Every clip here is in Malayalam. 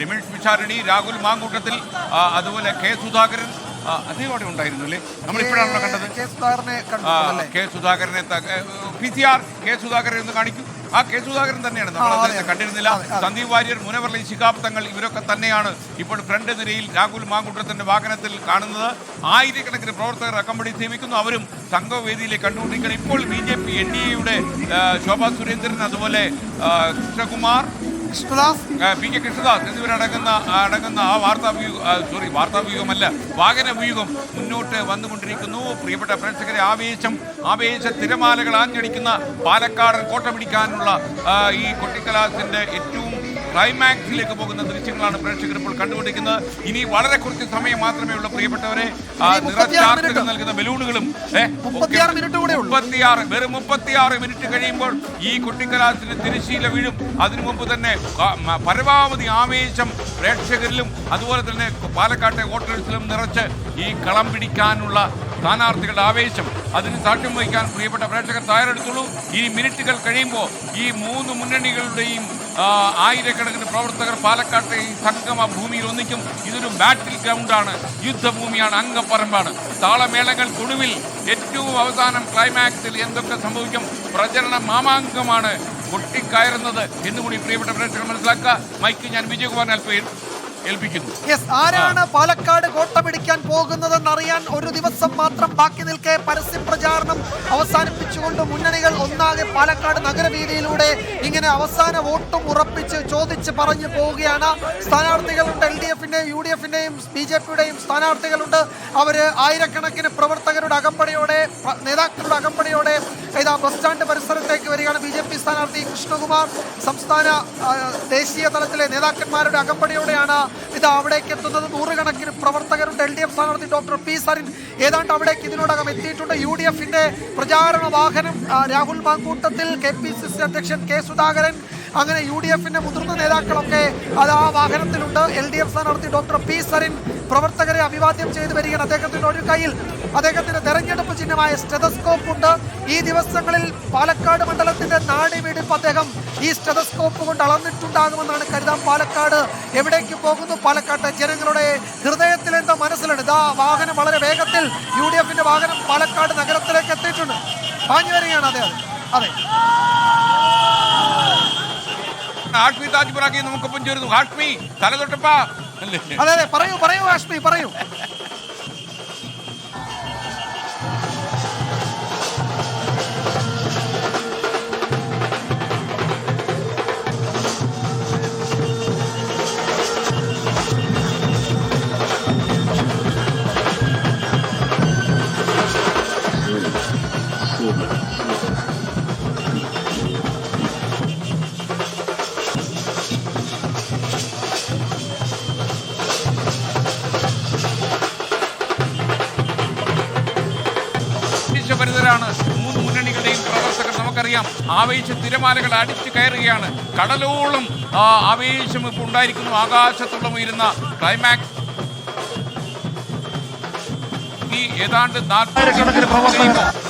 രമേഷ് പിഷാരടി, രാഹുൽ മാങ്കൂട്ടത്തിൽ, അതുപോലെ കെ സുധാകരൻ അദ്ദേഹം അവിടെ ഉണ്ടായിരുന്നു അല്ലേ? നമ്മളിപ്പോഴാണല്ലോ കണ്ടത് കെ സുധാകരനെ. PCR കെ സുധാകരൻ എന്ന് കാണിക്കും. ആ കെ സുധാകരൻ തന്നെയാണ്, നമ്മൾ അദ്ദേഹത്തെ കണ്ടിരുന്നില്ല. സന്ദീപ് വാര്യർ, മുനവർ അലി ശിഹാബ് തങ്ങൾ, ഇവരൊക്കെ തന്നെയാണ് ഇപ്പോൾ ഫ്രണ്ട് നിരയിൽ രാഹുൽ മാങ്കൂട്ടത്തിന്റെ വാഹനത്തിൽ കാണുന്നത്. ആയിരക്കണക്കിന് പ്രവർത്തകർ അകമ്പടി സേവിക്കുന്നു. അവരും സംഘവേദിയിലേക്ക് കണ്ടുകൊണ്ടിരിക്കുകയാണ്. ഇപ്പോൾ BJP NDAയുടെ ശോഭാ സുരേന്ദ്രൻ, അതുപോലെ കൃഷ്ണകുമാർ, PK കൃഷ്ണദാസ് എന്നിവരടങ്ങുന്ന ആ വാർത്താവ്യൂഹമല്ല, വാഹനവ്യൂഹം മുന്നോട്ട് വന്നുകൊണ്ടിരിക്കുന്നു. പ്രിയപ്പെട്ട പ്രേക്ഷകരെ, ആവേശ തിരമാലകൾ ആഞ്ഞടിക്കുന്ന പാലക്കാടൻ കോട്ട പിടിക്കാനുള്ള ഈ കൊട്ടിക്കലാസിന്റെ ഏറ്റവും ക്ലൈമാക്സിലേക്ക് പോകുന്ന ദൃശ്യങ്ങളാണ് പ്രേക്ഷകർ ഇപ്പോൾ കണ്ടുകൊണ്ടിരിക്കുന്നത്. ഇനി വളരെ കുറച്ച് സമയം മാത്രമേ ഉള്ളൂ പ്രിയപ്പെട്ടവരെ. നിറച്ചാർത്തുകൾ നൽകുന്ന ബലൂണുകളും വെറും 36 മിനിറ്റ് കഴിയുമ്പോൾ ഈ കൊട്ടിക്കലാസിന് തിരശ്ശീല വീഴും. അതിനു മുമ്പ് തന്നെ പരമാവധി ആവേശം പ്രേക്ഷകരിലും അതുപോലെ തന്നെ പാലക്കാട്ടെ വോട്ടേഴ്സിലും നിറച്ച് ഈ കളം പിടിക്കാനുള്ള സ്ഥാനാർത്ഥികളുടെ ആവേശം, അതിന് സാക്ഷ്യം വഹിക്കാൻ പ്രിയപ്പെട്ട പ്രേക്ഷകർ തയ്യാറെടുത്തുള്ളൂ. ഈ മിനിറ്റുകൾ കഴിയുമ്പോൾ ഈ മൂന്ന് മുന്നണികളുടെയും ആയിരക്കണക്കിന് പ്രവർത്തകർ പാലക്കാട്ടെ ഈ സംഗമ ഭൂമിയിൽ ഒന്നിക്കും. ഇതൊരു ബാറ്റിൽ ഗ്രൗണ്ടാണ്, യുദ്ധഭൂമിയാണ്, അംഗപ്പറമ്പാണ്. താളമേളങ്ങൾക്കൊടുവിൽ ഏറ്റവും അവസാനം ക്ലൈമാക്സിൽ എന്തൊക്കെ സംഭവിക്കും, പ്രചരണ മാമാങ്കമാണ് കൊട്ടിക്കയറുന്നത് എന്നുകൂടി പ്രിയപ്പെട്ട പ്രേക്ഷകർ മനസ്സിലാക്കുക. മൈക്ക് ഞാൻ വിജയകുമാർ അൽപ്പയിൽ ഏൽപ്പിക്കുന്നു. ആരാണ് പാലക്കാട് കോട്ട പിടിക്കാൻ പോകുന്നതെന്നറിയാൻ ഒരു ദിവസം മാത്രം ബാക്കി നിൽക്കെ പരസ്യ പ്രചാരണം അവസാനിപ്പിച്ചുകൊണ്ട് മുന്നണികൾ ഒന്നാകെ പാലക്കാട് നഗരവീതിയിലൂടെ ഇങ്ങനെ അവസാന വോട്ടും ഉറപ്പിച്ച് ചോദിച്ച് പറഞ്ഞു പോവുകയാണ്. സ്ഥാനാർത്ഥികളുണ്ട്, LDFന്റെയും UDFന്റെയും BJPയുടെയും സ്ഥാനാർത്ഥികളുണ്ട്. അവര് ആയിരക്കണക്കിന് പ്രവർത്തകരുടെ അകമ്പടിയോടെ, നേതാക്കളുടെ അകമ്പടിയോടെ ഇതാ ബസ് സ്റ്റാൻഡ് പരിസരത്തേക്ക് വരികയാണ്. BJP സ്ഥാനാർത്ഥി കൃഷ്ണകുമാർ, സംസ്ഥാന ദേശീയ തലത്തിലെ നേതാക്കന്മാരുടെ അകമ്പടിയോടെയാണ് ഇതാ അവിടേക്ക് എത്തുന്നത്. നൂറുകണക്കിന് പ്രവർത്തകരുണ്ട്. LDF സ്ഥാനാർത്ഥി ഡോക്ടർ P സരിൻ ഏതാണ്ട് അവിടേക്ക് ഇതിനോടകം എത്തിയിട്ടുണ്ട്. UDFന്റെ പ്രചാരണ വാഹനം രാഹുൽ മാങ്കൂട്ടത്തിൽ, KPCC അധ്യക്ഷൻ കെ സുധാകരൻ, അങ്ങനെ UDFന്റെ മുതിർന്ന നേതാക്കളൊക്കെ അത് ആ വാഹനത്തിലുണ്ട്. LDF സ്ഥാനാർത്ഥി ഡോക്ടർ P സരിൻ പ്രവർത്തകരെ അഭിവാദ്യം ചെയ്തു വരികയാണ്. അദ്ദേഹത്തിന്റെ ഒരു കയ്യിൽ അദ്ദേഹത്തിന്റെ തെരഞ്ഞെടുപ്പ് ചിഹ്നമായ സ്റ്റെതസ്കോപ്പ് ഉണ്ട്. ഈ ദിവസങ്ങളിൽ പാലക്കാട് മണ്ഡലത്തിന്റെ നാടിമിടിപ്പ് അദ്ദേഹം ഈ സ്റ്റെതസ്കോപ്പ് കൊണ്ട് അളന്നിട്ടുണ്ടാകുമെന്നാണ് കരുതാം. പാലക്കാട് എവിടേക്ക് പോകുന്നു, പാലക്കാട്ടെ ജനങ്ങളുടെ ഹൃദയത്തിൽ എന്താ മനസ്സിലുണ്ട്. ഇതാ വാഹനം വളരെ വേഗത്തിൽ UDFന്റെ വാഹനം പാലക്കാട് നഗരത്തിലേക്ക് എത്തിയിട്ടുണ്ട്. പാഞ്ഞു വരികയാണ് അദ്ദേഹം. അതെ, ഹാഷ്മി താജ്പുറാക്കി നമുക്കൊപ്പം ചേരുന്നു. ഹാഷ്മി തലതൊട്ടപ്പാ. അതെ അതെ, പറയൂ ഹാഷ്മി, പറയൂ. മൂന്ന് മുന്നണികളുടെയും പ്രവർത്തകർ നമുക്കറിയാം. ആവേശ തിരമാലകൾ അടിച്ചു കയറുകയാണ്. കടലോളം ആവേശം ഇപ്പോൾ ഉണ്ടായിരിക്കുന്നു. ആകാശത്തോളം ഉയരുന്ന ക്ലൈമാക്സ് ഈ ഏതാണ്ട് 40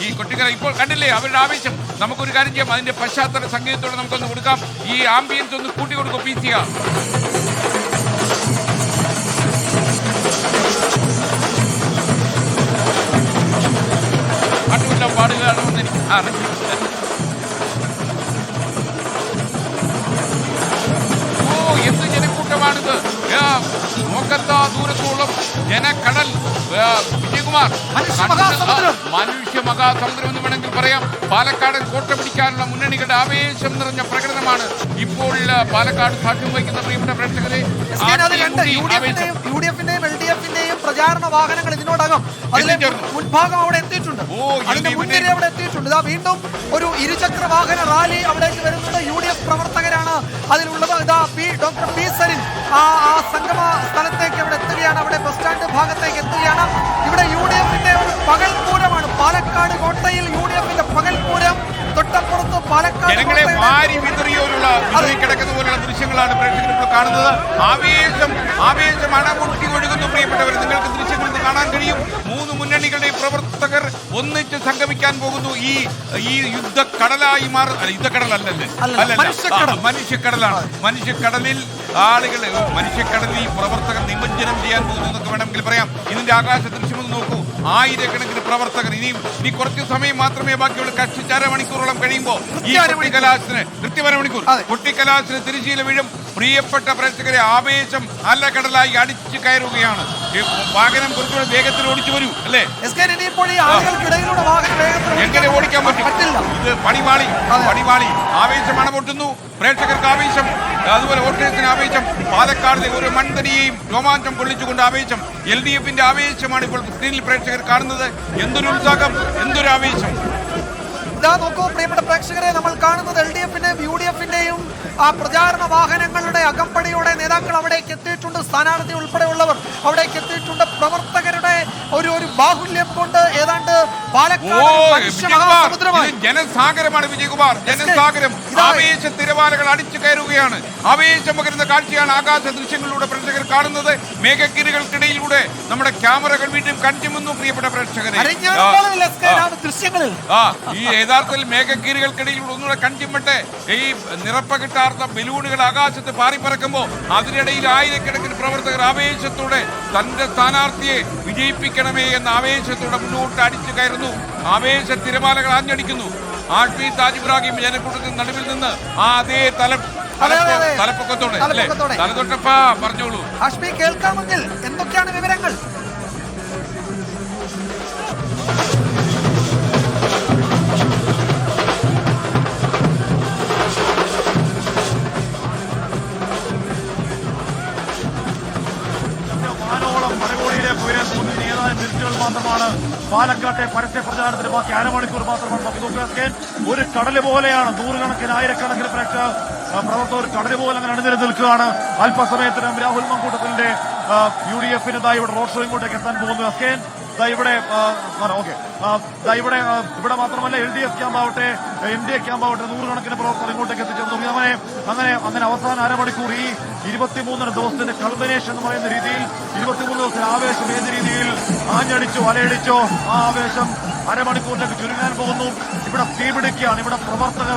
ഈ കൊട്ടിക്കല ഇപ്പോൾ കണ്ടില്ലേ അവരുടെ ആവേശം. നമുക്കൊരു കാര്യം ചെയ്യാം, അതിന്റെ പശ്ചാത്തല സംഗീതത്തോടെ നമുക്കൊന്ന് കൊടുക്കാം. ഈ ആംബിയൻസ് ഒന്ന് കൂട്ടി കൊടുക്കും. PCR പാടുകയാണെന്ന് എനിക്ക് എന്ത് ജനക്കൂട്ടമാണിത്! നോക്കത്താ ദൂരത്തോളം ജനക്കടൽ. വിജയകുമാർ, മനുഷ്യ മഹാസമുദ്രം എന്ന് വേണമെങ്കിൽ പറയാം. പാലക്കാട് കോട്ട പിടിക്കാനുള്ള മുന്നണികളുടെ ആവേശം നിറഞ്ഞ പ്രകടനമാണ് ഇപ്പോൾ പാലക്കാട് സാക്ഷ്യം വഹിക്കുന്ന പ്രിയപ്പെട്ട പ്രേക്ഷകരെ. UDFന്റെയും LDFന്റെയും പ്രചാരണ വാഹനങ്ങൾ ഇതിനോടകം അതിലെ മുൻഭാഗം അവിടെ എത്തിയിട്ടുണ്ട്. അതിന്റെ മുൻനിര അവിടെ എത്തിയിട്ടുണ്ട്. ഇതാ വീണ്ടും ഒരു ഇരുചക്ര വാഹന റാലി അവിടേക്ക് വരുന്നുണ്ട്. UDF പ്രവർത്തകരാണ് അതിലുള്ളത്. ഇതാ ഡോക്ടർ P സരിൻ ആ സംഗമ സ്ഥലത്തേക്ക് അവിടെ എത്തുകയാണ്. അവിടെ ബസ് സ്റ്റാൻഡ് ഭാഗത്തേക്ക് എത്തുകയാണ്. ഇവിടെ UDFന്റെ ഒരു പകൽപൂരമാണ്. പാലക്കാട് കോട്ടയിൽ UDFന്റെ പകൽപൂരം. തൊട്ടപ്പുറത്ത് പാലക്കാട് ജനങ്ങളെ വാരി വിതറിയോലുള്ള കിടക്കുന്ന പോലുള്ള ദൃശ്യങ്ങളാണ് പ്രേക്ഷകർ ഇപ്പോൾ കാണുന്നത്. ആവേശം അണപൊട്ടി ഒഴുകുന്നു. പ്രിയപ്പെട്ടവർ, നിങ്ങൾക്ക് ദൃശ്യങ്ങൾ കാണാൻ കഴിയും. മൂന്ന് മുന്നണികളുടെ പ്രവർത്തകർ ഒന്നിച്ച് സംഗമിക്കാൻ പോകുന്നു. ഈ യുദ്ധക്കടലായി മാറുന്ന യുദ്ധക്കടലല്ലേ, മനുഷ്യക്കടലാണ്. മനുഷ്യക്കടലിൽ ആളുകൾ മനുഷ്യക്കടലിൽ പ്രവർത്തകർ നിമജ്ജനം ചെയ്യാൻ പോകുന്നു എന്നൊക്കെ വേണമെങ്കിൽ പറയാം. ഇതിന്റെ ആകാശ ദൃശ്യം ഒന്ന് നോക്കൂ. ആയിരക്കണക്കിന് പ്രവർത്തകർ. ഇനി കുറച്ച് സമയം മാത്രമേ ബാക്കിയുള്ളൂ. കഷ്ടിച്ച് അരമണിക്കൂറോളം കഴിയുമ്പോൾ ഈ കൊട്ടിക്കലാശത്തിന് കൊട്ടിക്കലാശത്തിന് തിരശ്ശീല വീഴും. പ്രിയപ്പെട്ട പ്രേക്ഷകരെ, ആവേശം അലകടലായി അടിച്ചു കയറുകയാണ്. വാഹനം കുറച്ചുകൂടെ വേഗത്തിൽ ഓടിച്ചു വരൂ അല്ലേ? എങ്ങനെ ഓടിക്കാൻ പറ്റും? ഇത് പണിവാളി ആവേശമാണ് പൊട്ടുന്നു. പ്രേക്ഷകർക്ക് ആവേശം, അതുപോലെ വോട്ടേഴ്സിന് ആവേശം. പാലക്കാടിലെ ഒരു മൺതരിയെയും രോമാഞ്ചം കൊള്ളിച്ചുകൊണ്ട് ആവേശം. LDF-ന്റെ ആവേശമാണ് ഇപ്പോൾ സ്ക്രീനിൽ പ്രേക്ഷകർ കാണുന്നത്. എന്തൊരു ഉത്സാഹം, എന്തൊരു ആവേശം! ഇതാ നോക്കൂ പ്രിയപ്പെട്ട പ്രേക്ഷകരെ, നമ്മൾ കാണുന്നത് LDF-ന്റെയും UDF-ന്റെയും ആ പ്രചാരണ വാഹനങ്ങളുടെ അകമ്പടിയോടെ നേതാക്കൾ അവിടേക്ക് എത്തിയിട്ടുണ്ട്. സ്ഥാനാർത്ഥി ഉൾപ്പെടെയുള്ളവർ അവിടേക്ക് എത്തിയിട്ടുണ്ട്. പ്രവർത്തകരുടെ ഒരു ബാഹുല്യം കൊണ്ട് ഏതാണ്ട് ജനസാഗരമാണ് വിജയകുമാർ. ജനസാഗരം, ആവേശ തിരമാലകൾ അടിച്ചു കയറുകയാണ്. ആവേശം പകരുന്ന കാഴ്ചയാണ് ആകാശ ദൃശ്യങ്ങളിലൂടെ പ്രേക്ഷകർ കാണുന്നത്. മേഘക്കിരികൾക്കിടയിലൂടെ നമ്മുടെ ക്യാമറകൾ വീണ്ടും കണ്ടുമുന്നു. പ്രിയപ്പെട്ട പ്രേക്ഷകരെ, ഈ യഥാർത്ഥത്തിൽ മേഘക്കീറുകൾക്കിടയിലൂടെ ഒന്നുകൂടെ കണ്ടിമ്മട്ടെ. ഈ നിറപ്പ കിട്ടാത്ത ബലൂണുകൾ ആകാശത്ത് പാറിപ്പറക്കുമ്പോൾ അതിനിടയിൽ ആയിരക്കണക്കിന് പ്രവർത്തകർ ആവേശത്തോടെ തന്റെ സ്ഥാനാർത്ഥിയെ വിജയിപ്പിക്കണമേ എന്ന ആവേശത്തോടെ മുന്നോട്ട് അടിച്ചു കയറുന്നു. ആവേശ തിരമാലകൾ ആഞ്ഞടിക്കുന്നു. ആഷ്മി താജ് ഇബ്രാഹിം ജനക്കൂട്ടത്തിന് നടുവിൽ നിന്ന് അതേ തലപ്പൊക്കത്തോടെ തലതൊട്ടപ്പ പറഞ്ഞോളൂ. ആഷ്മി, കേൾക്കാമെങ്കിൽ എന്തൊക്കെയാണ് വിവരങ്ങൾ? മാത്രമാണ് പാലക്കാട്ടെ പരസ്യ പ്രചാരണത്തിന് ബാക്കി അരമണിക്കൂർ മാത്രമാണ്. ഒരു കടല് പോലെയാണ്. നൂറുകണക്കിന് ആയിരക്കണക്കിന് പ്രവർത്തകർ കടല് പോലെ അങ്ങനെ അണിനിരന്ന് നിൽക്കുകയാണ്. അല്പസമയത്തിനും രാഹുൽ മങ്കൂട്ടത്തിന്റെ UDF-ന് ഇവിടെ റോഡ് ഷോ ഇങ്ങോട്ടേക്ക് എത്താൻ പോകുന്നു. അസ്കേൻ ഇവിടെ മാത്രമല്ല, LDF ക്യാമ്പാവട്ടെ NDA ക്യാമ്പാവട്ടെ നൂറുകണക്കിന് പ്രവർത്തകർ ഇങ്ങോട്ടേക്ക് എത്തിച്ചേർന്നു. അങ്ങനെ അവസാന അരമണിക്കൂർ ഈ 23 ദിവസത്തിന്റെ കൾമിനേഷൻ എന്ന് പറയുന്ന രീതിയിൽ 23 ദിവസത്തിന് ആവേശം ഏത് രീതിയിൽ ആഞ്ഞടിച്ചോ അലയടിച്ചോ ആ ആവേശം അരമണിക്കൂറിലേക്ക് ചുരുങ്ങാൻ പോകുന്നു. ഇവിടെ തീപിടിക്കുകയാണ്. ഇവിടെ പ്രവർത്തക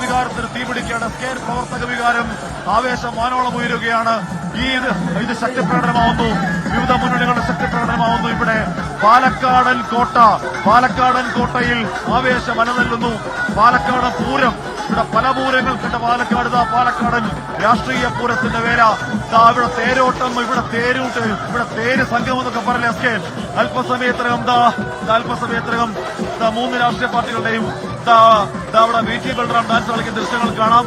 വികാരത്തിന് തീപിടിക്കുകയാണ്. സ്കേൻ പ്രവർത്തക വികാരം ആവേശം വാനോളം ഉയരുകയാണ്. ഇത് ശക്തിപ്രകടനമാവുന്നു. വിവിധ മുന്നണികളുടെ ശക്തിപ്രകടനമാവുന്നു. ഇവിടെ പാലക്കാടൻ കോട്ടയിൽ ആവേശം അലതല്ലുന്നു. പാലക്കാട് പൂരം, ഇവിടെ പല പൂരങ്ങൾ കണ്ട പാലക്കാടൻ രാഷ്ട്രീയ പൂരത്തിന്റെ വേല. ഇവിടെ തേരോട്ടം, ഇവിടെ തേരൂട്ട്, ഇവിടെ തേര് സംഘം എന്നൊക്കെ പറഞ്ഞ സ്കേൻ അല്പസമയത്തിനകം 3 രാഷ്ട്രീയ പാർട്ടികളുടെയും അവിടെ VT ബൽറാം ഡാൻസ് കളിക്കുന്ന ദൃശ്യങ്ങൾ കാണാം.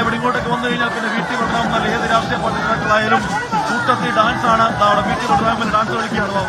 ഇവിടെ ഇങ്ങോട്ടേക്ക് വന്നു കഴിഞ്ഞാൽ പിന്നെ VT ബൽറാം എന്നല്ല ഏത് രാഷ്ട്രീയ പാർട്ടി നേതാക്കളായാലും കൂട്ടത്തിൽ ഡാൻസ് ആണ്. അവിടെ VT ബൽറാമിൽ ഡാൻസ് കളിക്കുകയാണ്.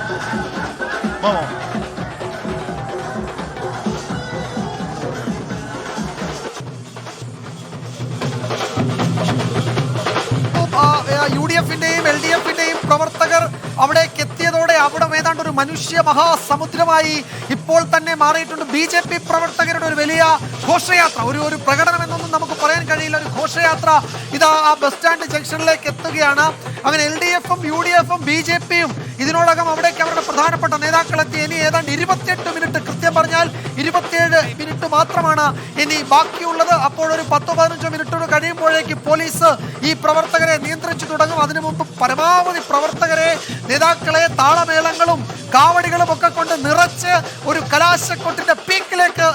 UDF-ന്റെയും LDF-ന്റെയും പ്രവർത്തകർ അവിടേക്ക് എത്തിയതോടെ അവിടെ ഏതാണ്ട് ഒരു മനുഷ്യ മഹാസമുദ്രമായി ഇപ്പോൾ തന്നെ മാറിയിട്ടുണ്ട്. BJP പ്രവർത്തകരുടെ ഒരു വലിയ ഘോഷയാത്ര, ഒരു പ്രകടനം എന്നൊന്നും നമുക്ക് പറയാൻ കഴിയില്ല. ഒരു ഘോഷയാത്ര ഇതാ ആ ബസ് സ്റ്റാൻഡ് ജംഗ്ഷനിലേക്ക് എത്തുകയാണ്. അങ്ങനെ LDF-ഉം UDF-ഉം BJP-യും ഇതിനോടകം അവിടേക്ക് അവരുടെ പ്രധാനപ്പെട്ട നേതാക്കളെത്തി. ഇനി ഏതാണ്ട് 28 മിനിറ്റ്, കൃത്യം പറഞ്ഞാൽ 27 മിനിറ്റ് മാത്രമാണ് ഇനി ബാക്കിയുള്ളത്. അപ്പോൾ ഒരു 10-15 മിനിറ്റ് കഴിയുമ്പോഴേക്ക് പോലീസ് ഈ പ്രവർത്തകരെ നിയന്ത്രിച്ചു തുടങ്ങും. അതിനു മുമ്പ് പരമാവധി പ്രവർത്തകരെ, നേതാക്കളെ താളമേളങ്ങളും കാവടികളും ഒക്കെ കൊണ്ട് നിറച്ച് ഒരു കലാശക്കൊട്ടിന്റെ പീക്കിലേക്ക്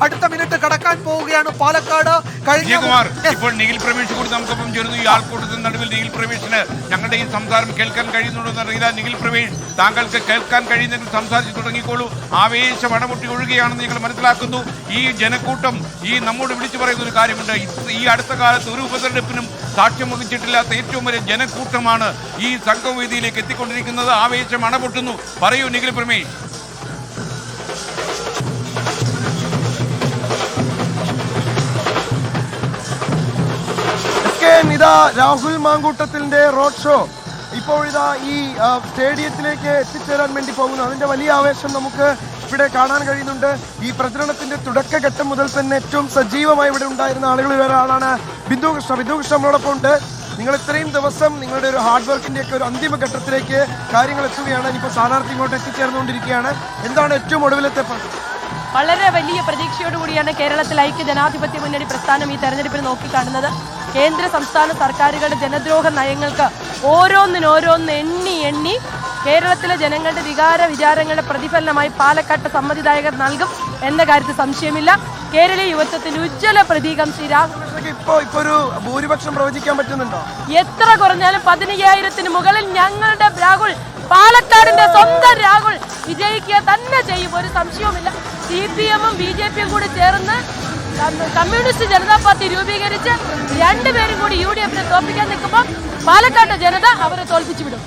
അടുത്ത മിനിറ്റ് കടക്കാൻ പോവുകയാണ് പാലക്കാട്. ഇപ്പോൾ നിഖിൽ പ്രവേശ് കൂടി നമുക്കൊപ്പം ചേർന്നു. ഈ ആൾക്കൂട്ടത്തിന് നടുവിൽ നിഖിൽ പ്രവേശിന് ഞങ്ങളുടെ ഈ സംസാരം കേൾക്കാൻ കഴിയുന്നുണ്ടോ അറിയില്ല. നിഖിൽ പ്രവേശ്, താങ്കൾക്ക് കേൾക്കാൻ കഴിയുന്നെങ്കിൽ സംസാരിച്ചു തുടങ്ങിക്കോളൂ. ആവേശം അണപൊട്ടി ഒഴുകുകയാണെന്ന് ഞങ്ങൾ മനസ്സിലാക്കുന്നു. ഈ ജനക്കൂട്ടം നമ്മോട് വിളിച്ചു പറയുന്ന ഒരു കാര്യമുണ്ട്. ഈ അടുത്ത കാലത്ത് ഒരു ഉപതെരഞ്ഞെടുപ്പിനും സാക്ഷ്യം വഹിച്ചിട്ടില്ലാത്ത ഏറ്റവും വലിയ ജനക്കൂട്ടമാണ് ഈ സംഘവേദിയിലേക്ക് എത്തിക്കൊണ്ടിരിക്കുന്നത്. ആവേശം അണപൊട്ടുന്നു. പറയൂ നിഖിൽ പ്രമേശ്. ഇതാ രാഹുൽ മാങ്കൂട്ടത്തിന്റെ റോഡ് ഷോ ഇപ്പോൾ ഇതാ ഈ സ്റ്റേഡിയത്തിലേക്ക് എത്തിച്ചേരാൻ വേണ്ടി പോകുന്നു. അതിന്റെ വലിയ ആവേശം നമുക്ക് ഇവിടെ കാണാൻ കഴിയുന്നുണ്ട്. ഈ പ്രചരണത്തിന്റെ തുടക്കഘട്ടം മുതൽ തന്നെ ഏറ്റവും സജീവമായി ഇവിടെ ഉണ്ടായിരുന്ന ആളുകളിൽ ഒരാളാണ് ബിന്ദു കൃഷ്ണ. നമ്മളോടൊപ്പം ഉണ്ട്. നിങ്ങൾ ഇത്രയും ദിവസം നിങ്ങളുടെ ഒരു ഹാർഡ് വർക്കിന്റെ ഒക്കെ ഒരു അന്തിമ ഘട്ടത്തിലേക്ക് കാര്യങ്ങൾ എത്തുകയാണ്. ഇനിയിപ്പോൾ സ്ഥാനാർത്ഥി ഇങ്ങോട്ട് എത്തിച്ചേർന്നുകൊണ്ടിരിക്കുകയാണ്. എന്താണ് ഏറ്റവും ഒടുവിലത്തെ? വളരെ വലിയ പ്രതീക്ഷയോടുകൂടിയാണ് കേരളത്തിൽ ഐക്യ ജനാധിപത്യ മുന്നണി പ്രസ്ഥാനം ഈ തെരഞ്ഞെടുപ്പിൽ നോക്കിക്കാണുന്നത്. കേന്ദ്ര സംസ്ഥാന സർക്കാരുകളുടെ ജനദ്രോഹ നയങ്ങൾക്ക് ഓരോന്നിനോരോന്ന് എണ്ണി കേരളത്തിലെ ജനങ്ങളുടെ വിചാരങ്ങളുടെ പ്രതിഫലനമായി പാലക്കാട്ട് സമ്മതിദായകർ നൽകും എന്ന കാര്യത്തിൽ സംശയമില്ല. കേരളീയ യുവത്വത്തിന്റെ ഉജ്ജ്വല പ്രതീകം ശ്രീ രാഹുൽ ഇപ്പൊ ഒരു ഭൂരിപക്ഷം പ്രവചിക്കാൻ പറ്റുന്നുണ്ടോ? എത്ര കുറഞ്ഞാലും 15,000-ന് മുകളിൽ ഞങ്ങളുടെ രാഹുൽ, പാലക്കാടിന്റെ സ്വന്തം രാഹുൽ വിജയിക്കുക തന്നെ ചെയ്യും, ഒരു സംശയവുമില്ല. CPM-ഉം BJP-യും കൂടി ചേർന്ന് കമ്മ്യൂണിസ്റ്റ് ജനതാ പാർട്ടി രൂപീകരിച്ച് രണ്ടുപേരും കൂടി UDF-നെ തോൽപ്പിക്കാൻ നിൽക്കുമ്പോൾ പാലക്കാട്ടെ ജനത അവരെ തോൽപ്പിച്ചു വിടും.